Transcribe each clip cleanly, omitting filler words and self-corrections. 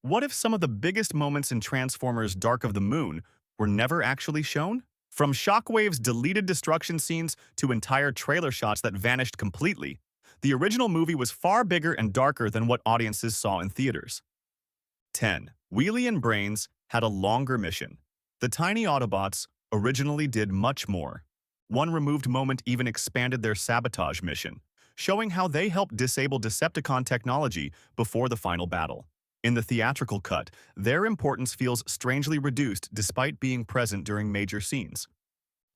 What if some of the biggest moments in Transformers Dark of the Moon were never actually shown? From Shockwave's deleted destruction scenes to entire trailer shots that vanished completely, the original movie was far bigger and darker than what audiences saw in theaters. 10. Wheelie and Brains had a longer mission. The tiny Autobots originally did much more. One removed moment even expanded their sabotage mission, showing how they helped disable Decepticon technology before the final battle. In the theatrical cut, their importance feels strangely reduced despite being present during major scenes.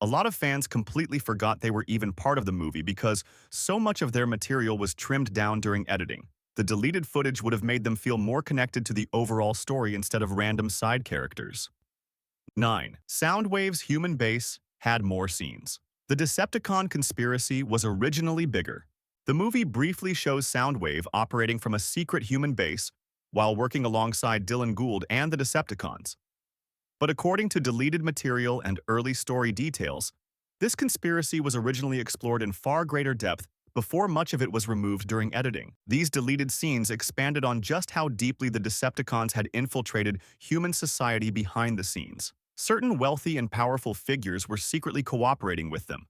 A lot of fans completely forgot they were even part of the movie because so much of their material was trimmed down during editing. The deleted footage would have made them feel more connected to the overall story instead of random side characters. 9. Soundwave's human base had more scenes. The Decepticon conspiracy was originally bigger. The movie briefly shows Soundwave operating from a secret human base while working alongside Dylan Gould and the Decepticons. But according to deleted material and early story details, this conspiracy was originally explored in far greater depth before much of it was removed during editing. These deleted scenes expanded on just how deeply the Decepticons had infiltrated human society behind the scenes. Certain wealthy and powerful figures were secretly cooperating with them,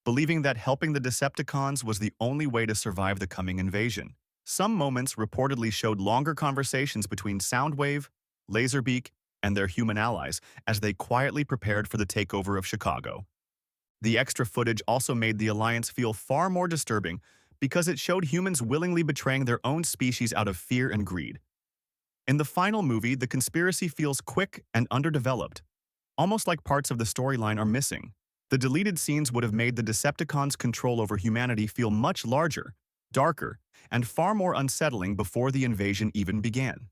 believing that helping the Decepticons was the only way to survive the coming invasion. Some moments reportedly showed longer conversations between Soundwave, Laserbeak, and their human allies as they quietly prepared for the takeover of Chicago. The extra footage also made the alliance feel far more disturbing because it showed humans willingly betraying their own species out of fear and greed. In the final movie, the conspiracy feels quick and underdeveloped, almost like parts of the storyline are missing. The deleted scenes would have made the Decepticons' control over humanity feel much larger, darker, and far more unsettling before the invasion even began.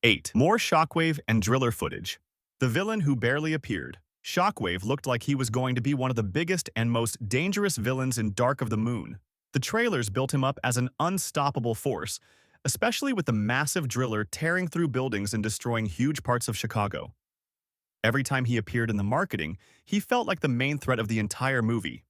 8. More Shockwave and Driller footage. The villain who barely appeared. Shockwave looked like he was going to be one of the biggest and most dangerous villains in Dark of the Moon. The trailers built him up as an unstoppable force, especially with the massive driller tearing through buildings and destroying huge parts of Chicago. Every time he appeared in the marketing, he felt like the main threat of the entire movie.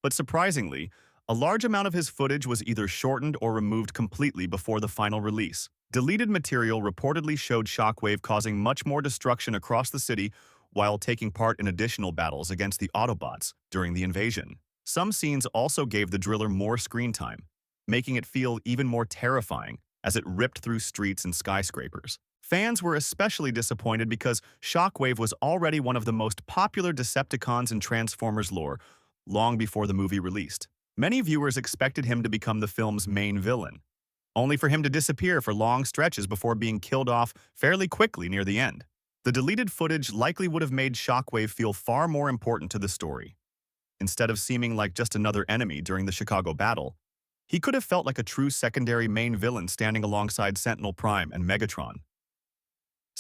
But surprisingly, a large amount of his footage was either shortened or removed completely before the final release. Deleted material reportedly showed Shockwave causing much more destruction across the city while taking part in additional battles against the Autobots during the invasion. Some scenes also gave the driller more screen time, making it feel even more terrifying as it ripped through streets and skyscrapers. Fans were especially disappointed because Shockwave was already one of the most popular Decepticons in Transformers lore long before the movie released. Many viewers expected him to become the film's main villain, only for him to disappear for long stretches before being killed off fairly quickly near the end. The deleted footage likely would have made Shockwave feel far more important to the story. Instead of seeming like just another enemy during the Chicago battle, he could have felt like a true secondary main villain standing alongside Sentinel Prime and Megatron.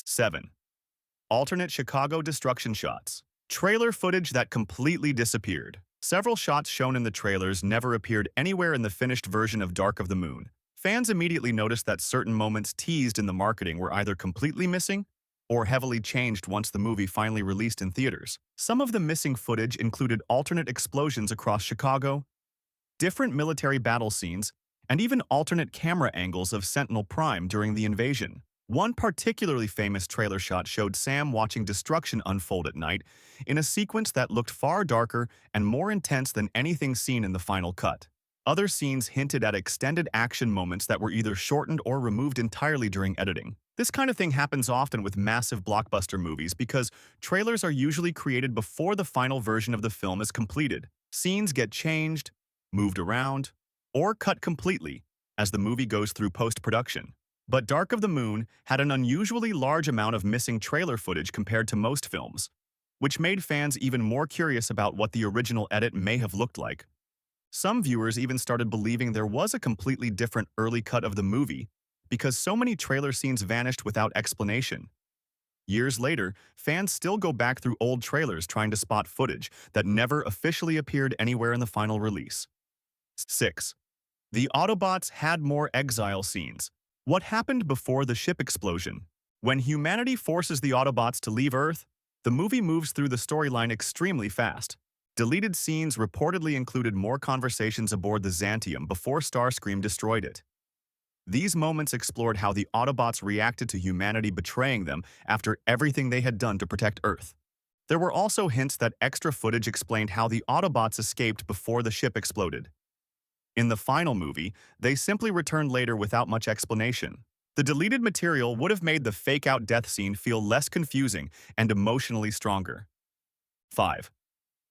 7. Alternate Chicago destruction shots. Trailer footage that completely disappeared. Several shots shown in the trailers never appeared anywhere in the finished version of Dark of the Moon. Fans immediately noticed that certain moments teased in the marketing were either completely missing or heavily changed once the movie finally released in theaters. Some of the missing footage included alternate explosions across Chicago, different military battle scenes, and even alternate camera angles of Sentinel Prime during the invasion. One particularly famous trailer shot showed Sam watching destruction unfold at night in a sequence that looked far darker and more intense than anything seen in the final cut. Other scenes hinted at extended action moments that were either shortened or removed entirely during editing. This kind of thing happens often with massive blockbuster movies because trailers are usually created before the final version of the film is completed. Scenes get changed, moved around, or cut completely as the movie goes through post-production. But Dark of the Moon had an unusually large amount of missing trailer footage compared to most films, which made fans even more curious about what the original edit may have looked like. Some viewers even started believing there was a completely different early cut of the movie because so many trailer scenes vanished without explanation. Years later, fans still go back through old trailers trying to spot footage that never officially appeared anywhere in the final release. 6. The Autobots had more exile scenes. What happened before the ship explosion? When humanity forces the Autobots to leave Earth, the movie moves through the storyline extremely fast. Deleted scenes reportedly included more conversations aboard the Xantium before Starscream destroyed it. These moments explored how the Autobots reacted to humanity betraying them after everything they had done to protect Earth. There were also hints that extra footage explained how the Autobots escaped before the ship exploded. In the final movie, they simply returned later without much explanation. The deleted material would have made the fake-out death scene feel less confusing and emotionally stronger. 5.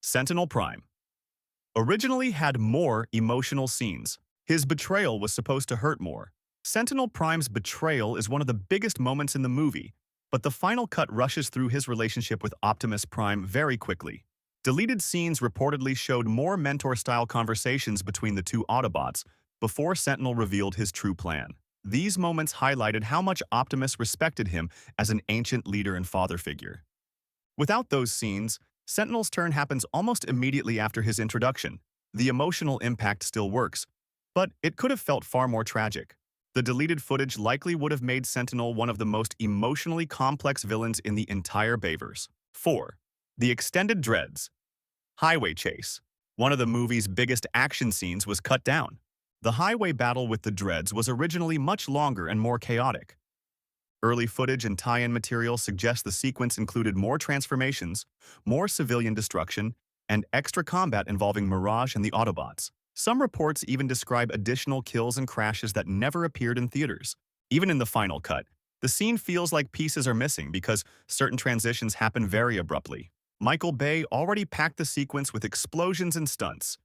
Sentinel Prime originally had more emotional scenes. His betrayal was supposed to hurt more. Sentinel Prime's betrayal is one of the biggest moments in the movie, but the final cut rushes through his relationship with Optimus Prime very quickly. Deleted scenes reportedly showed more mentor-style conversations between the two Autobots before Sentinel revealed his true plan. These moments highlighted how much Optimus respected him as an ancient leader and father figure. Without those scenes, Sentinel's turn happens almost immediately after his introduction. The emotional impact still works, but it could have felt far more tragic. The deleted footage likely would have made Sentinel one of the most emotionally complex villains in the entire Bayverse. 4. The Extended Dreads Highway Chase. One of the movie's biggest action scenes was cut down. The highway battle with the Dreads was originally much longer and more chaotic. Early footage and tie-in material suggest the sequence included more transformations, more civilian destruction, and extra combat involving Mirage and the Autobots. Some reports even describe additional kills and crashes that never appeared in theaters. Even in the final cut, the scene feels like pieces are missing because certain transitions happen very abruptly. Michael Bay already packed the sequence with explosions and stunts,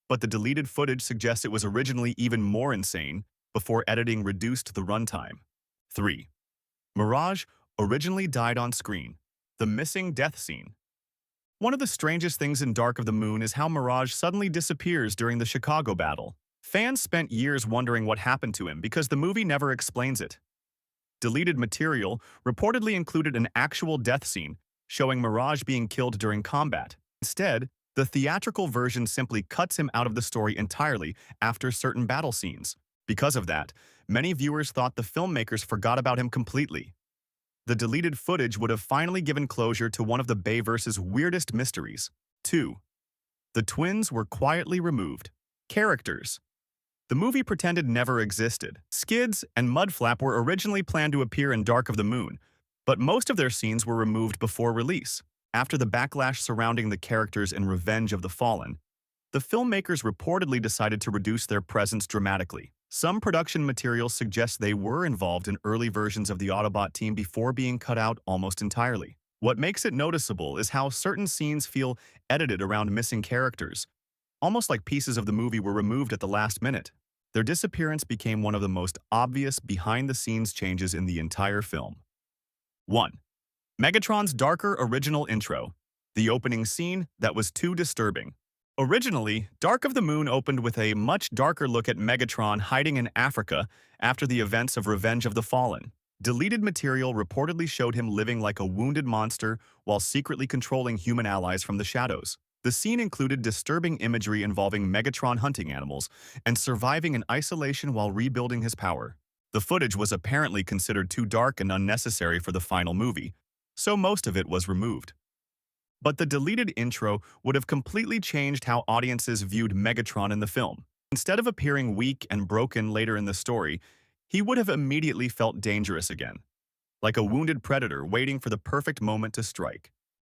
but the deleted footage suggests it was originally even more insane before editing reduced the runtime. 3. Mirage originally died on screen. The missing death scene. One of the strangest things in Dark of the Moon is how Mirage suddenly disappears during the Chicago battle. Fans spent years wondering what happened to him because the movie never explains it. Deleted material reportedly included an actual death scene, showing Mirage being killed during combat. Instead, the theatrical version simply cuts him out of the story entirely after certain battle scenes. Because of that, many viewers thought the filmmakers forgot about him completely. The deleted footage would have finally given closure to one of the Bayverse's weirdest mysteries. 2. The twins were quietly removed. Characters. The movie pretended never existed. Skids and Mudflap were originally planned to appear in Dark of the Moon, but most of their scenes were removed before release. After the backlash surrounding the characters in Revenge of the Fallen, the filmmakers reportedly decided to reduce their presence dramatically. Some production materials suggest they were involved in early versions of the Autobot team before being cut out almost entirely. What makes it noticeable is how certain scenes feel edited around missing characters, almost like pieces of the movie were removed at the last minute. Their disappearance became one of the most obvious behind-the-scenes changes in the entire film. 1. Megatron's darker original intro. The opening scene that was too disturbing. Originally, Dark of the Moon opened with a much darker look at Megatron hiding in Africa after the events of Revenge of the Fallen. Deleted material reportedly showed him living like a wounded monster while secretly controlling human allies from the shadows. The scene included disturbing imagery involving Megatron hunting animals and surviving in isolation while rebuilding his power. The footage was apparently considered too dark and unnecessary for the final movie, so most of it was removed. But the deleted intro would have completely changed how audiences viewed Megatron in the film. Instead of appearing weak and broken later in the story, he would have immediately felt dangerous again, like a wounded predator waiting for the perfect moment to strike.